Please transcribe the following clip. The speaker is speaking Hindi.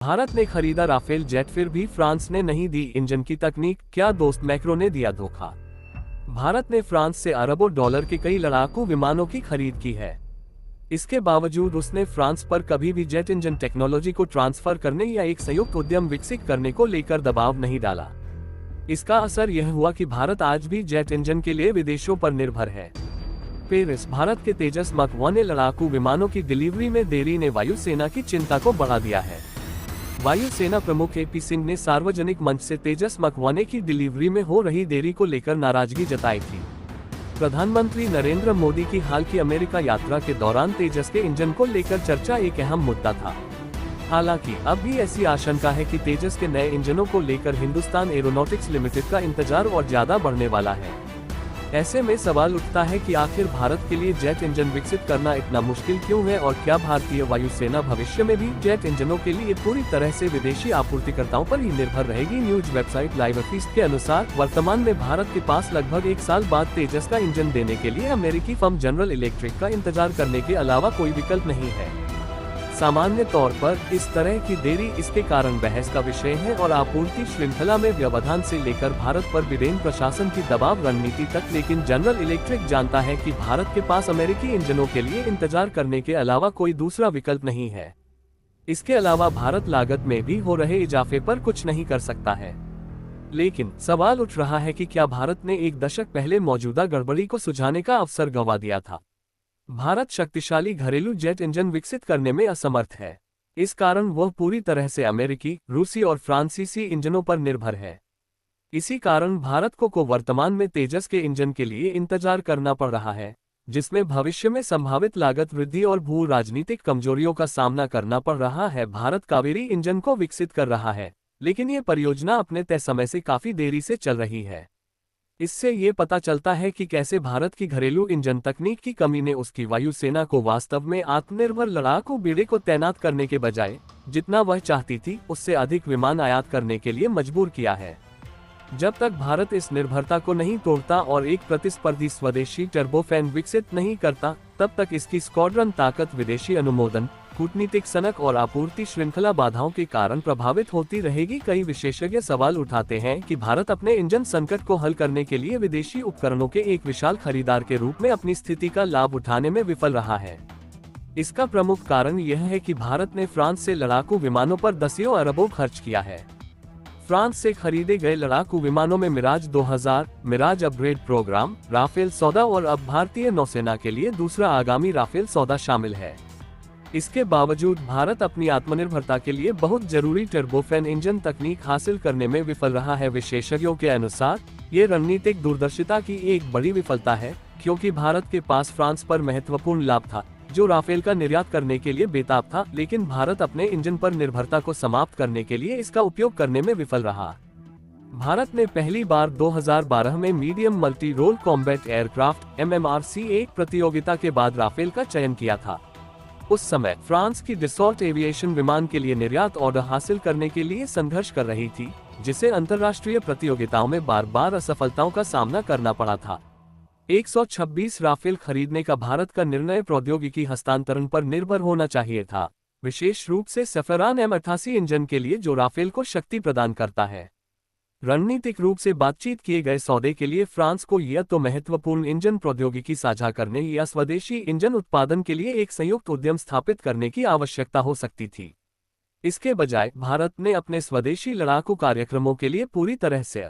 भारत ने खरीदा राफेल जेट, फिर भी फ्रांस ने नहीं दी इंजन की तकनीक, क्या दोस्त मैक्रो ने दिया धोखा। भारत ने फ्रांस से अरबों डॉलर के कई लड़ाकू विमानों की खरीद की है। इसके बावजूद उसने फ्रांस पर कभी भी जेट इंजन टेक्नोलॉजी को ट्रांसफर करने या एक संयुक्त उद्यम विकसित करने को लेकर दबाव नहीं डाला। इसका असर यह हुआ कि भारत आज भी जेट इंजन के लिए विदेशों पर निर्भर है। पेरिस, भारत के तेजस मक 1 लड़ाकू विमानों की डिलीवरी में देरी ने वायुसेना की चिंता को बढ़ा दिया है। वायुसेना प्रमुख AP सिंह ने सार्वजनिक मंच से तेजस मक 1 की डिलीवरी में हो रही देरी को लेकर नाराजगी जताई थी। प्रधानमंत्री नरेंद्र मोदी की हाल की अमेरिका यात्रा के दौरान तेजस के इंजन को लेकर चर्चा एक अहम मुद्दा था। हालांकि अब भी ऐसी आशंका है कि तेजस के नए इंजनों को लेकर हिंदुस्तान एरोनॉटिक्स लिमिटेड का इंतजार और ज्यादा बढ़ने वाला है। ऐसे में सवाल उठता है कि आखिर भारत के लिए जेट इंजन विकसित करना इतना मुश्किल क्यों है और क्या भारतीय वायुसेना भविष्य में भी जेट इंजनों के लिए पूरी तरह से विदेशी आपूर्तिकर्ताओं पर ही निर्भर रहेगी। न्यूज वेबसाइट लाइव अफीस के अनुसार वर्तमान में भारत के पास लगभग 1 साल बाद तेजस का इंजन देने के लिए अमेरिकी फर्म जनरल इलेक्ट्रिक का इंतजार करने के अलावा कोई विकल्प नहीं है। सामान्य तौर पर इस तरह की देरी इसके कारण बहस का विषय है और आपूर्ति श्रृंखला में व्यवधान से लेकर भारत पर बिडेन प्रशासन की दबाव रणनीति तक। लेकिन जनरल इलेक्ट्रिक जानता है कि भारत के पास अमेरिकी इंजनों के लिए इंतजार करने के अलावा कोई दूसरा विकल्प नहीं है। इसके अलावा भारत लागत में भी हो रहे इजाफे पर कुछ नहीं कर सकता है। लेकिन सवाल उठ रहा है कि क्या भारत ने एक दशक पहले मौजूदा गड़बड़ी को सुझाने का अवसर गंवा दिया था। भारत शक्तिशाली घरेलू जेट इंजन विकसित करने में असमर्थ है। इस कारण वह पूरी तरह से अमेरिकी, रूसी और फ्रांसीसी इंजनों पर निर्भर है। इसी कारण भारत को वर्तमान में तेजस के इंजन के लिए इंतजार करना पड़ रहा है, जिसमें भविष्य में संभावित लागत वृद्धि और भू राजनीतिक कमजोरियों का सामना करना पड़ रहा है। भारत कावेरी इंजन को विकसित कर रहा है, लेकिन ये परियोजना अपने तय समय से काफी देरी से चल रही है। इससे ये पता चलता है कि कैसे भारत की घरेलू इंजन तकनीक की कमी ने उसकी वायुसेना को वास्तव में आत्मनिर्भर लड़ाकू बेड़े को तैनात करने के बजाय जितना वह चाहती थी उससे अधिक विमान आयात करने के लिए मजबूर किया है। जब तक भारत इस निर्भरता को नहीं तोड़ता और एक प्रतिस्पर्धी स्वदेशी टर्बोफैन विकसित नहीं करता, तब तक इसकी स्क्वाड्रन ताकत विदेशी अनुमोदन, कूटनीतिक सनक और आपूर्ति श्रृंखला बाधाओं के कारण प्रभावित होती रहेगी। कई विशेषज्ञ सवाल उठाते हैं कि भारत अपने इंजन संकट को हल करने के लिए विदेशी उपकरणों के एक विशाल खरीदार के रूप में अपनी स्थिति का लाभ उठाने में विफल रहा है। इसका प्रमुख कारण यह है कि भारत ने फ्रांस से लड़ाकू विमानों पर दसियों अरबों खर्च किया है। फ्रांस से खरीदे गए लड़ाकू विमानों में Mirage 2000, Mirage upgrade programme, Rafale सौदा और अब भारतीय नौसेना के लिए दूसरा आगामी राफेल सौदा शामिल है। इसके बावजूद भारत अपनी आत्मनिर्भरता के लिए बहुत जरूरी टर्बोफैन इंजन तकनीक हासिल करने में विफल रहा है। विशेषज्ञों के अनुसार ये रणनीतिक दूरदर्शिता की एक बड़ी विफलता है, क्योंकि भारत के पास फ्रांस पर महत्वपूर्ण लाभ था, जो राफेल का निर्यात करने के लिए बेताब था, लेकिन भारत अपने इंजन पर निर्भरता को समाप्त करने के लिए इसका उपयोग करने में विफल रहा। भारत ने पहली बार 2012 में medium multi role combat aircraft MMRCA प्रतियोगिता के बाद राफेल का चयन किया था। उस समय फ्रांस की डिसॉल्ट एविएशन विमान के लिए निर्यात ऑर्डर हासिल करने के लिए संघर्ष कर रही थी, जिसे अंतर्राष्ट्रीय प्रतियोगिताओं में बार बार असफलताओं का सामना करना पड़ा था। 126 राफेल खरीदने का भारत का निर्णय प्रौद्योगिकी हस्तांतरण पर निर्भर होना चाहिए था, विशेष रूप से सफरान M88 इंजन के लिए जो राफेल को शक्ति प्रदान करता है। रणनीतिक रूप से बातचीत किए गए सौदे के लिए फ्रांस को या तो महत्वपूर्ण इंजन प्रौद्योगिकी साझा करने या स्वदेशी इंजन उत्पादन के लिए एक संयुक्त उद्यम स्थापित करने की आवश्यकता हो सकती थी। इसके बजाय भारत ने अपने स्वदेशी लड़ाकू कार्यक्रमों के लिए पूरी तरह से